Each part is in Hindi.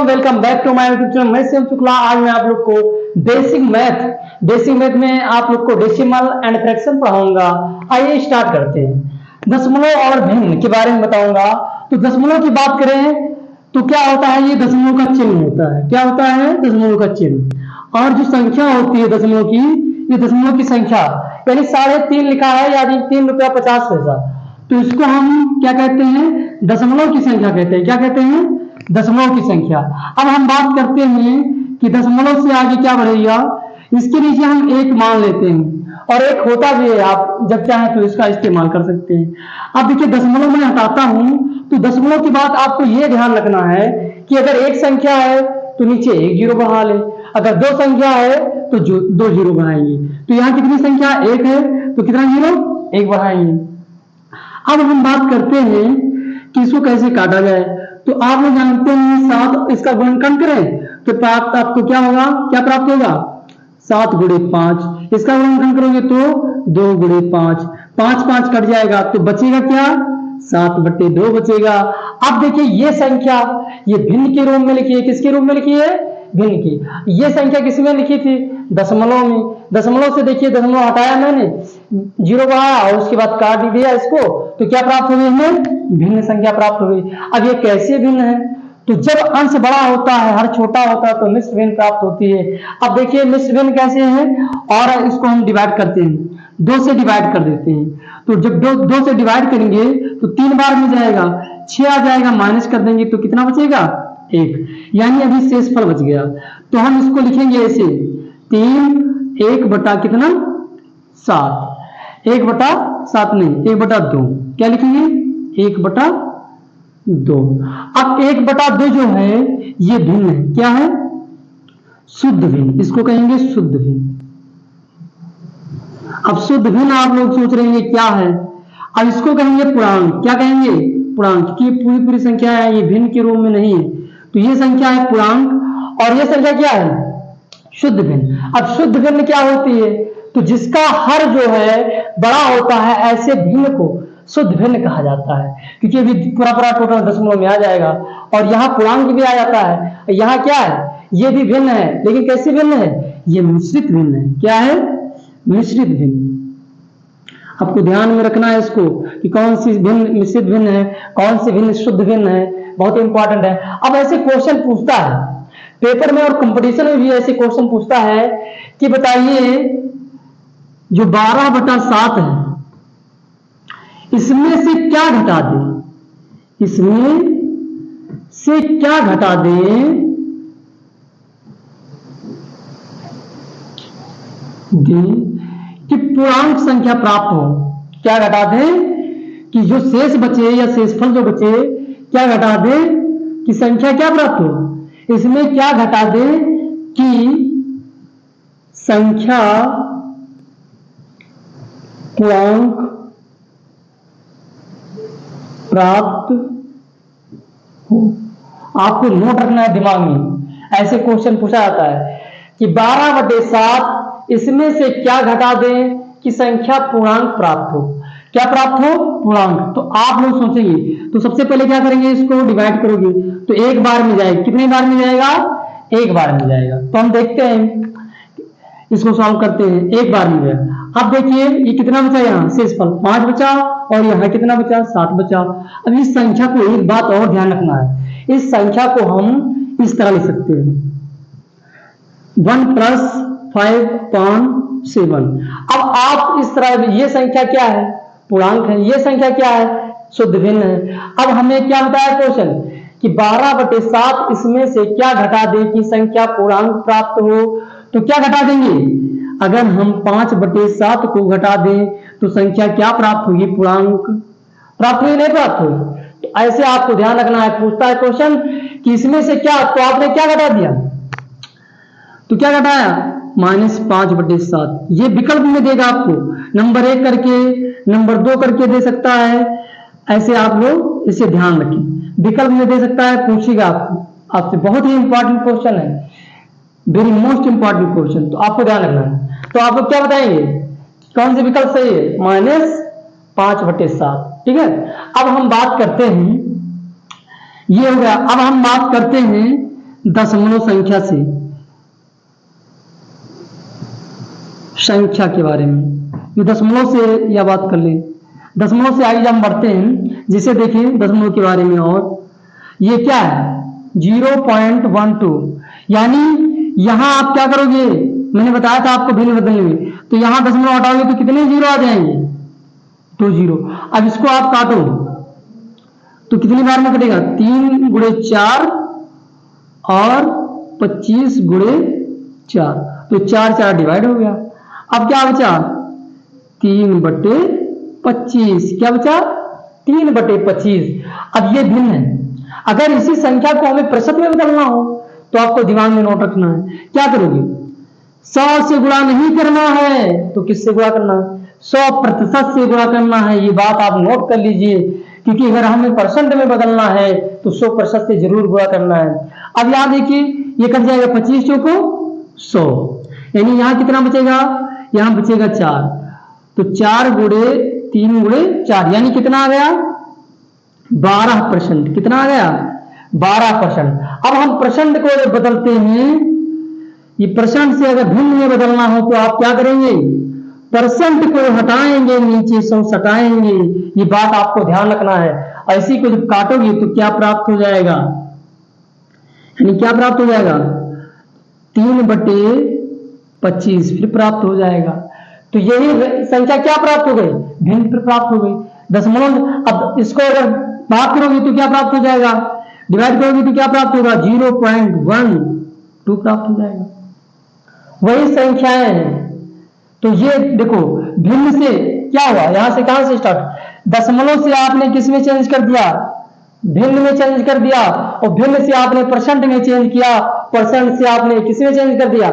Welcome back to my YouTube channel. मैं सेम शुक्ला। आज मैं आप लोग को बेसिक मैथ में आप लोग को डेसिमल एंड फ्रैक्शन पढ़ाऊंगा। आइए स्टार्ट करते हैं। दशमलव और भिन्न के बारे में बताऊंगा। तो दशमलव की बात करें तो क्या होता है, ये दशमलव का चिन्ह होता है। क्या होता है? दशमलव का चिन्ह। और जो संख्या होती है दशमलव की, ये दशमलव की संख्या यानी 3.5 लिखा है, यानी 3 रुपया 50 पैसा, तो इसको हम क्या कहते हैं? दशमलव की संख्या कहते हैं। क्या कहते हैं? दशमलव की संख्या। अब हम बात करते हैं कि दशमलव से आगे क्या बढ़ेगा। इसके नीचे हम एक मान लेते हैं, और एक होता भी है, आप जब चाहें तो इसका इस्तेमाल कर सकते हैं। अब देखिए, दशमलव में हटाता हूं तो दशमलव की बात आपको यह ध्यान रखना है कि अगर एक संख्या है तो नीचे एक जीरो बढ़ा ले, अगर दो संख्या है तो दो जीरो बढ़ाएंगे। तो यहाँ कितनी संख्या? एक है, तो कितना जीरो? एक बढ़ाएंगे। अब हम बात करते हैं कि इसको कैसे काटा जाए। तो आप लोग जानते हैं 7, इसका गुणनखंड करें तो प्राप्त आपको क्या होगा? क्या प्राप्त होगा? 7 गुणे 5। इसका गुणनखंड करोगे तो 2 गुणे 5, 5 कट जाएगा तो बचेगा क्या? 7/2 बचेगा। अब देखिए, ये संख्या ये भिन्न के रूप में लिखी है। किसके रूप में लिखी है? भिन्न की। ये संख्या किसमें लिखी थी? दशमलव में। दशमलव से देखिए, दशमलव हटाया मैंने, जीरो बढ़ाया और उसके बाद काट दिया इसको, तो क्या प्राप्त हो गई हमें? भिन्न संख्या प्राप्त हो गई। अब ये कैसे भिन्न है? तो जब अंश बड़ा होता है, हर छोटा होता है, तो मिश्र भिन्न प्राप्त होती है। अब देखिए मिश्र भिन्न कैसे है, और इसको हम डिवाइड करते हैं, 2 से डिवाइड कर देते हैं। तो जब 2 से डिवाइड करेंगे तो 3 बार में जाएगा, 6 आ जाएगा, माइनस कर देंगे तो कितना बचेगा? 1, यानी अभी शेषफल बच गया। तो हम इसको लिखेंगे ऐसे, 3 1 बटा कितना? 7। 1/7 नहीं, 1/2। क्या लिखेंगे? 1/2। अब 1/2 जो है ये भिन्न है। क्या है? शुद्ध भिन्न। इसको कहेंगे शुद्ध भिन्न। अब शुद्ध भिन्न आप लोग सोच रहे हैं क्या है। अब इसको कहेंगे पूर्णांक। क्या कहेंगे? पूर्णांक। की पूरी संख्या है, ये भिन्न के रूप में नहीं है, तो ये संख्या है पूर्णांक। और ये संख्या क्या है? शुद्ध भिन्न। अब शुद्ध भिन्न क्या होती है? तो जिसका हर जो है बड़ा होता है, ऐसे भिन्न को शुद्ध भिन्न कहा जाता है। क्योंकि अभी पूरा टोटल दशमलव में आ जाएगा, और यहाँ पूर्णांक भी आ जाता है। यहाँ क्या है? ये भी भिन्न है, लेकिन कैसे भिन्न है? ये मिश्रित भिन्न है। क्या है? मिश्रित भिन्न। आपको ध्यान में रखना है इसको कि कौन सी भिन्न मिश्रित भिन्न है, कौन सी भिन्न शुद्ध भिन्न है, बहुत इंपॉर्टेंट है। अब ऐसे क्वेश्चन पूछता है पेपर में, और कंपटीशन में भी ऐसे क्वेश्चन पूछता है कि बताइए जो 12/7 है, इसमें से क्या घटा दें? इसमें से क्या घटा दें कि पूर्णांक संख्या प्राप्त हो? क्या घटा दें कि जो शेष बचे या शेषफल जो बचे, क्या घटा दें कि संख्या क्या प्राप्त हो? इसमें क्या घटा दें कि संख्या पूर्णांक प्राप्त हो। आपको नोट रखना है दिमाग में, ऐसे क्वेश्चन पूछा जाता है कि 12/7 इसमें से क्या घटा दें कि संख्या पूर्णांक प्राप्त हो। क्या प्राप्त हो? पूर्णांक। तो आप लोग सोचेंगे, तो सबसे पहले क्या करेंगे? इसको डिवाइड करोगे तो एक बार में जाएगा। कितने बार में जाएगा? एक बार में जाएगा। तो हम देखते हैं, इसको सॉल्व करते हैं। एक बार में जाएगा। अब देखिए ये कितना बचा? यहाँ शेषफल 5 बचा, और यहाँ कितना बचा? 7 बचा। अब इस संख्या को एक बात और ध्यान रखना है, इस संख्या को हम इस तरह लिख सकते हैं, 1 + 5/7। अब आप इस तरह, ये संख्या क्या है? पूर्णांक है। ये संख्या क्या है? शुद्ध भिन्न है। अब हमें क्या बताया क्वेश्चन कि 12/7 इसमें से क्या घटा दें कि संख्या पूर्णांक प्राप्त हो। तो क्या घटा देंगे? अगर हम 5/7 को घटा दें तो संख्या क्या प्राप्त होगी? पूर्णांक प्राप्त होगी, नहीं प्राप्त होगी? तो ऐसे आपको ध्यान रखना है। पूछता है क्वेश्चन कि इसमें से क्या, तो आपने क्या घटा दिया? तो क्या घटाया? -5/7। ये विकल्प में देगा आपको, नंबर 1 करके, नंबर 2 करके दे सकता है। ऐसे आप लोग इसे ध्यान रखें, विकल्प में दे सकता है, पूछेगा आपसे। बहुत ही इंपॉर्टेंट क्वेश्चन है, वेरी मोस्ट इंपॉर्टेंट क्वेश्चन, तो आपको ध्यान रखना है। तो आप लोग क्या बताएंगे, कौन से विकल्प सही है? -5/7। ठीक है। अब हम बात करते हैं, ये हो गया। अब हम बात करते हैं दशमलव संख्या के बारे में, ये दशमलव से यह बात कर लें। दशमलव से आगे जब हम बढ़ते हैं, जिसे देखें दशमलव के बारे में, और ये क्या है 0.12, यानी यहां आप क्या करोगे, मैंने बताया था आपको भिन्न बदलने में, तो यहां दशमलव हटाओगे तो कितने जीरो आ जाएंगे, 2 जीरो। अब इसको आप काटो तो कितनी बार में कटेगा, 3 गुणे 4 और 25 गुणे 4, तो 4 डिवाइड हो गया। अब क्या बचा, 3/25, क्या बचा 3/25। अब ये भिन्न है, अगर इसी संख्या को हमें प्रतिशत में बदलना हो तो आपको दिमाग में नोट रखना है, क्या करोगे, 100 से गुणा नहीं करना है तो किससे गुणा करना है, 100% से गुणा करना है। ये बात आप नोट कर लीजिए, क्योंकि अगर हमें परसेंट में बदलना है तो 100% से जरूर गुणा करना है। अब यहां देखिए ये कट जाएगा, 25 चौको 100, यानी यहां कितना बचेगा, यहां बचेगा 4, तो 4 गुणे 3 गुणे 4, यानी कितना आ गया 12%। कितना आ गया 12%। अब हम परसेंट को जब बदलते हैं, ये परसेंट से अगर भिन्न में बदलना हो तो आप क्या करेंगे, परसेंट को हटाएंगे, नीचे 100 हटाएंगे। ये बात आपको ध्यान रखना है। ऐसी को जब काटोगे तो क्या प्राप्त हो जाएगा, यानी क्या प्राप्त हो जाएगा, 3/25 फिर प्राप्त हो जाएगा। तो यही संख्या क्या प्राप्त हो गई, भिन्न फिर प्राप्त हो गई, दशमलव। अब इसको अगर भाग करोगे तो क्या प्राप्त हो जाएगा, डिवाइड करोगे तो क्या प्राप्त होगा, 0.12 प्राप्त हो जाएगा। वही संख्याएं हैं। तो ये देखो भिन्न से क्या हुआ, यहां से कहां से स्टार्ट, दशमलव से आपने किस में चेंज कर दिया, भिन्न में चेंज कर दिया, और भिन्न से आपने परसेंट में चेंज किया, परसेंट से आपने किस में चेंज कर दिया,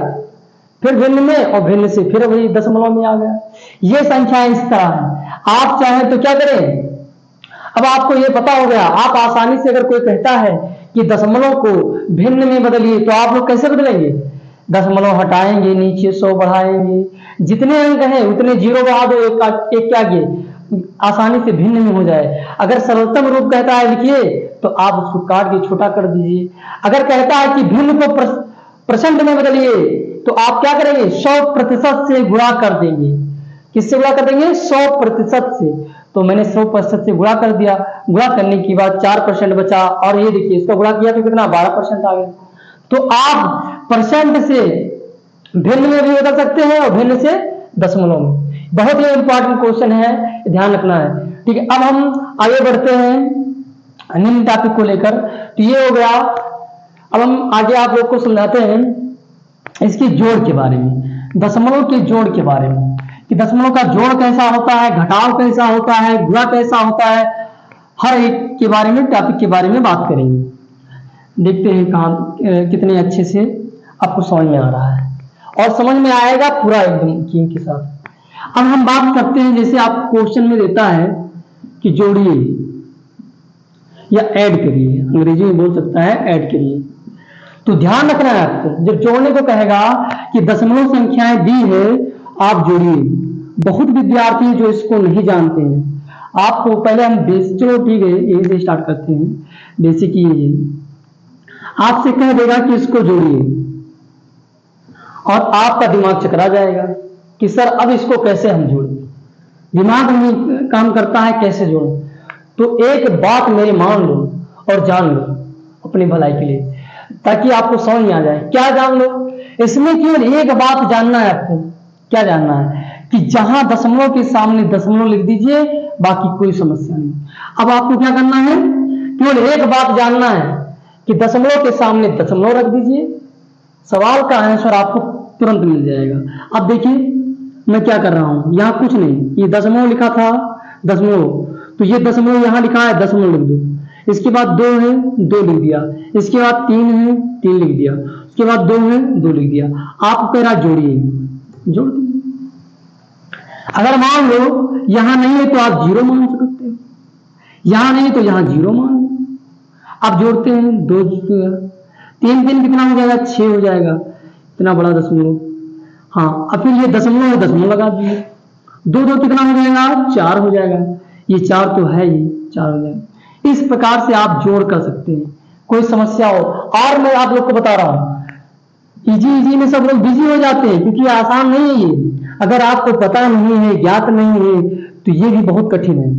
फिर भिन्न में, और भिन्न से फिर वही दशमलव में आ गया। ये संख्या इस तरह है। आप चाहें तो क्या करें, अब आपको ये पता हो गया, आप आसानी से अगर कोई कहता है कि दशमलव को भिन्न में बदलिए तो आप लोग कैसे बदलेंगे, दशमलव हटाएंगे, नीचे 100 बढ़ाएंगे, जितने अंक हैं उतने जीरो बढ़ा दो, एक क्या किए, आसानी से भिन्न में हो जाए। अगर सरलतम रूप कहता है लिखिए तो आप उसको काट के छोटा कर दीजिए। अगर कहता है कि भिन्न को परसेंट में बदलिए तो आप क्या करेंगे, 100% से गुणा कर देंगे। किससे गुणा कर देंगे, 100% से। तो मैंने 100% से गुणा कर दिया, गुणा करने के बाद 4% बचा, और ये देखिए इसका गुणा किया तो कितना 12% आ गया। तो आप परसेंट से भिन्न में भी बदल सकते हैं और भिन्न से दशमलव में। बहुत ही इंपॉर्टेंट क्वेश्चन है, ध्यान रखना है, ठीक है। अब हम आगे बढ़ते हैं निम्न टॉपिक को लेकर। तो ये हो गया। अब हम आगे आप लोग को समझाते हैं इसके जोड़ के बारे में, दशमलव के जोड़ के बारे में, कि दशमलव का जोड़ कैसा होता है, घटाव कैसा होता है, गुणा कैसा होता है, हर एक के बारे में, टॉपिक के बारे में बात करेंगे। देखते हैं कहाँ कितने अच्छे से आपको समझ में आ रहा है, और समझ में आएगा पूरा एकदम यकीन के साथ। अब हम बात करते हैं, जैसे आप क्वेश्चन में देता है कि जोड़िए या ऐड करिए, अंग्रेजी में बोल सकता है ऐड करिए। तो ध्यान रखना है आपको, जब जोड़ने को कहेगा कि दशमलव संख्याएं दी है आप जोड़िए। बहुत विद्यार्थी जो इसको नहीं जानते हैं, आपको पहले हम बेसिक, चलो ठीक है यही से स्टार्ट करते हैं, बेसिक ये आपसे कह देगा कि इसको जोड़िए, और आपका दिमाग चकरा जाएगा कि सर अब इसको कैसे हम जोड़ें, दिमाग में काम करता है कैसे जोड़ें। तो एक बात मेरी मान लो और जान लो अपनी भलाई के लिए, ताकि आपको समझ में आ जाए। क्या जान लो, इसमें केवल एक बात जानना है आपको। क्या जानना है कि जहां दशमलव के सामने दशमलव लिख दीजिए, बाकी कोई समस्या नहीं। अब आपको क्या करना है, केवल एक बात जानना है कि दशमलव के सामने दशमलव रख दीजिए, सवाल का आंसर आपको तुरंत मिल जाएगा। अब देखिए मैं क्या कर रहा हूं, यहां कुछ नहीं, ये दशमलव लिखा था, दशमलव, तो ये दशमलव यहां लिखा है, दशमलव लिख दो। इसके बाद 2 है, 2 लिख दिया। इसके बाद 3 है, 3 लिख दिया। उसके बाद 2 है, 2 लिख दिया। आप कह रहा जोड़िए, जोड़ दीजिए। अगर मान लो यहां नहीं है तो आप 0 मान सकते हो, यहां नहीं तो यहां 0 मान लो। आप जोड़ते हैं, 2 3 3 कितना हो जाएगा, 6 हो जाएगा, इतना बड़ा दशमलव। हाँ, अब फिर ये दशमलव है, दशमलव लगा दीजिए। 2 2 कितना हो जाएगा, 4 हो जाएगा। ये 4 तो है ही, 4 हो जाएगा। इस प्रकार से आप जोड़ कर सकते हैं, कोई समस्या हो। और मैं आप लोग को बता रहा हूं, इजी इजी में सब लोग बिजी हो जाते हैं, क्योंकि आसान नहीं है ये। अगर आपको पता नहीं है, ज्ञात नहीं है, तो ये भी बहुत कठिन है।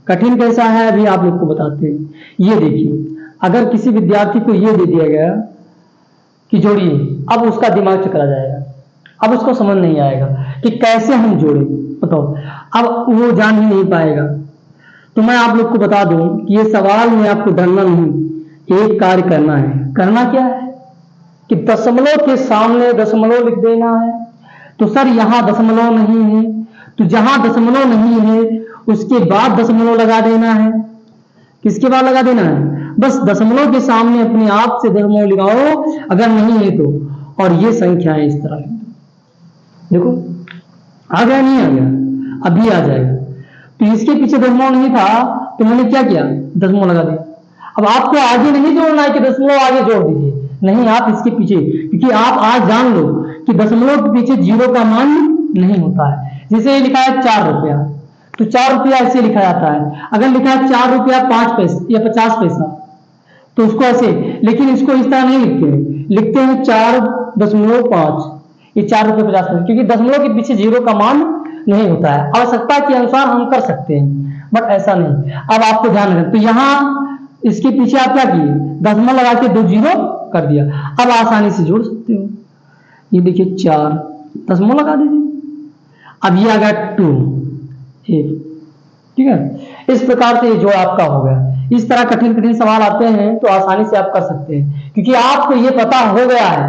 कठिन कैसा है अभी आप लोग को बताते हैं। ये देखिए, अगर किसी विद्यार्थी को ये दे दिया गया कि जोड़िए, अब उसका दिमाग चकरा जाएगा, अब उसको समझ नहीं आएगा कि कैसे हम जोड़े, बताओ, अब वो जान ही नहीं पाएगा। तो मैं आप लोग को बता दूं कि ये सवाल में आपको डरना नहीं, एक कार्य करना है। करना क्या है कि दशमलव के सामने दशमलव लिख देना है। तो सर यहां दशमलव नहीं है, तो जहां दशमलव नहीं है उसके बाद दशमलव लगा देना है। किसके बाद लगा देना है? बस दशमलव के सामने अपने आप से दशमलव लगाओ, अगर नहीं है तो। और ये संख्या है इस तरह, देखो आ गया, नहीं आ गया, अभी आ जाएगा। तो इसके पीछे दशमलव नहीं था, तो मैंने क्या किया, दशमलव लगा दिया। अब आपको आगे नहीं जोड़ना है कि दशमलव आगे जोड़ दीजिए, नहीं, आप इसके पीछे, क्योंकि आप आज जान लो कि दशमलव के पीछे जीरो का मान नहीं होता है। जैसे ये लिखा है 4 रुपया, तो 4 रुपया ऐसे लिखा जाता है। अगर लिखा है 4 रुपया 5 पैसे या 50 पैसा, तो उसको ऐसे, लेकिन इसको इस तरह नहीं लिखते हैं, लिखते हैं 4.5, ये 4 रुपये 50 पैसे, क्योंकि दशमलव के पीछे जीरो का मान नहीं होता है। आवश्यकता के अनुसार हम कर सकते हैं, बट ऐसा नहीं। अब आपको ध्यान रखना, तो यहाँ इसके पीछे आप क्या किए, दशमलव लगा के 2 जीरो कर दिया। अब आसानी से जोड़ सकते हो। ये देखिए 4, दशमलव लगा दीजिए, अब ये आ गया 2, ठीक है। इस प्रकार से ये जोड़ आपका हो गया। इस तरह कठिन कठिन सवाल आते हैं तो आसानी से आप कर सकते हैं, क्योंकि आपको ये पता हो गया है,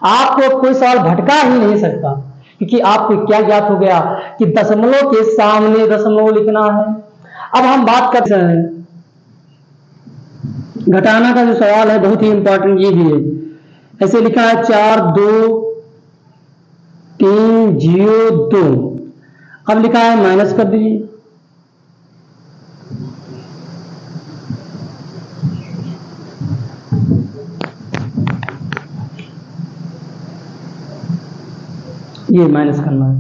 आपको कोई सवाल भटका ही नहीं सकता, क्योंकि आपको क्या ज्ञात हो गया कि दशमलव के सामने दशमलव लिखना है। अब हम बात करते हैं घटाना का जो सवाल है, बहुत ही इंपॉर्टेंट ये भी है। ऐसे लिखा है 4 2 3 0 2, अब लिखा है माइनस कर दीजिए। ये माइनस करना है।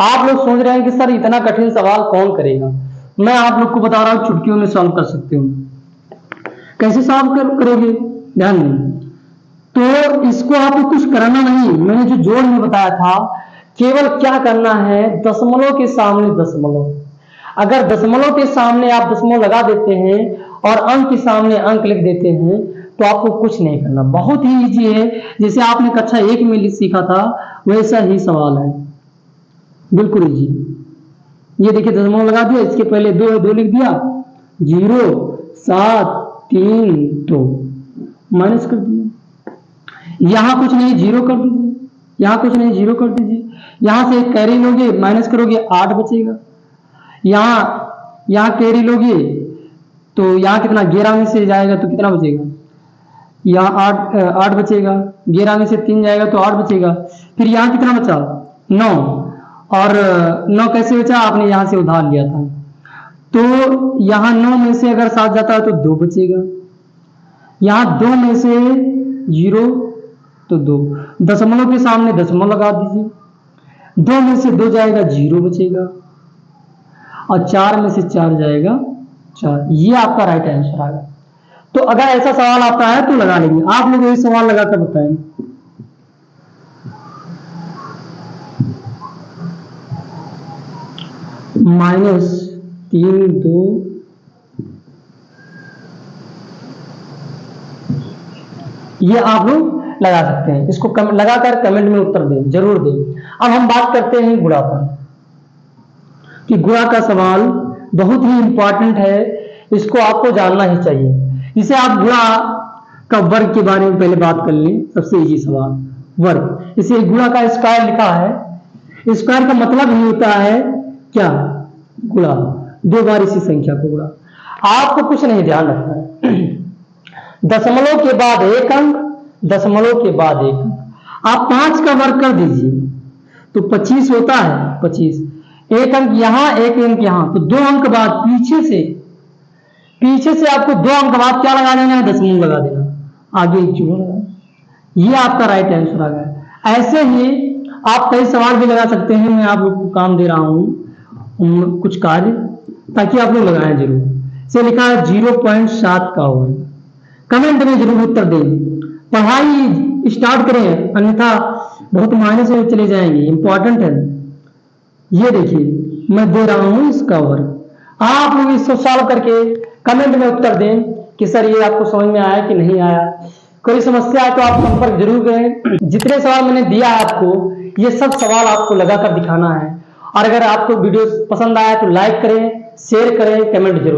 आप लोग सोच रहे हैं कि सर इतना कठिन सवाल कौन करेगा। मैं आप लोग को बता रहा हूं, चुटकियों में सॉल्व कर सकते हो। कैसे सॉल्व करोगे, ध्यान दें। तो इसको आपको कुछ करना नहीं, मैंने जो जोड़ में बताया था, केवल क्या करना है, दशमलव के सामने दशमलव। अगर दशमलव के सामने आप दशमलव लगा देते हैं और अंक के सामने अंक लिख देते हैं, तो आपको कुछ नहीं करना, बहुत ही इजी है। जैसे आपने कक्षा 1 में सीखा था वैसा ही सवाल है, बिल्कुल इजी। ये देखिए दशमलव लगा दिया, इसके पहले 2 है, 2 लिख दिया, 0 7 3 2, माइनस कर दिया। यहां कुछ नहीं, 0 कर दीजिए, यहां कुछ नहीं, 0 कर दीजिए। यहां से कैरी लोगे, माइनस करोगे, 8 बचेगा। यहां कैरी लोगे तो यहां कितना, 11 में से जाएगा तो कितना बचेगा, यहाँ 8 बचेगा। 11 में से 3 जाएगा तो 8 बचेगा। फिर यहाँ कितना बचा, 9, और 9 कैसे बचा, आपने यहाँ से उधार लिया था, तो यहाँ 9 में से अगर 7 जाता है तो 2 बचेगा। यहाँ 2 में से 0 तो 2, दशमलव के सामने दशमलव लगा दीजिए। 2 में से 2 जाएगा, 0 बचेगा, और 4 में से 4 जाएगा 4। ये आपका राइट आंसर आएगा। तो अगर ऐसा सवाल आता है तो लगा लेंगे। आप लोग ये सवाल लगाकर बताएं। -3 2, ये आप लोग लगा सकते हैं। इसको लगाकर कमेंट में उत्तर दें, जरूर दें। अब हम बात करते हैं गुणा पर, कि गुणा का सवाल बहुत ही इंपॉर्टेंट है, इसको आपको जानना ही चाहिए। इसे आप गुणा का वर्ग के बारे में पहले बात कर लें, सबसे इजी सवाल, वर्ग। इसे गुणा का स्क्वायर लिखा है। स्क्वायर का मतलब ही होता है क्या, गुणा, 2 बार इसी संख्या को गुणा। आपको कुछ नहीं ध्यान रखना है, दशमलव के बाद एक अंक, दशमलव के बाद एक अंक। आप 5 का वर्ग कर दीजिए तो 25 होता है, 25। एक अंक यहां, एक अंक यहां, तो 2 अंक बाद पीछे से आपको 2 अंक बाद क्या लगा देना है, दशमलव लगा देना, आगे एक जीरो लगा। ये आपका राइट आंसर आ गया। ऐसे ही आप कई सवाल भी लगा सकते हैं। मैं आप लोग को काम दे रहा हूं कुछ कार्य, ताकि आप लोग लगाएं जरूर। से लिखा है 0.7 का वर्ग, कमेंट में जरूर उत्तर दें। पढ़ाई स्टार्ट करें, अन्यथा बहुत मायने से चले जाएंगे, इंपॉर्टेंट है। ये देखिए मैं दे रहा हूं इसका वर्क। आप लोग इसको सॉल्व करके कमेंट में उत्तर दें कि सर ये आपको समझ में आया कि नहीं आया। कोई समस्या है तो आप संपर्क जरूर करें। जितने सवाल मैंने दिया है आपको, ये सब सवाल आपको लगाकर दिखाना है। और अगर आपको वीडियो पसंद आया तो लाइक करें, शेयर करें, कमेंट जरूर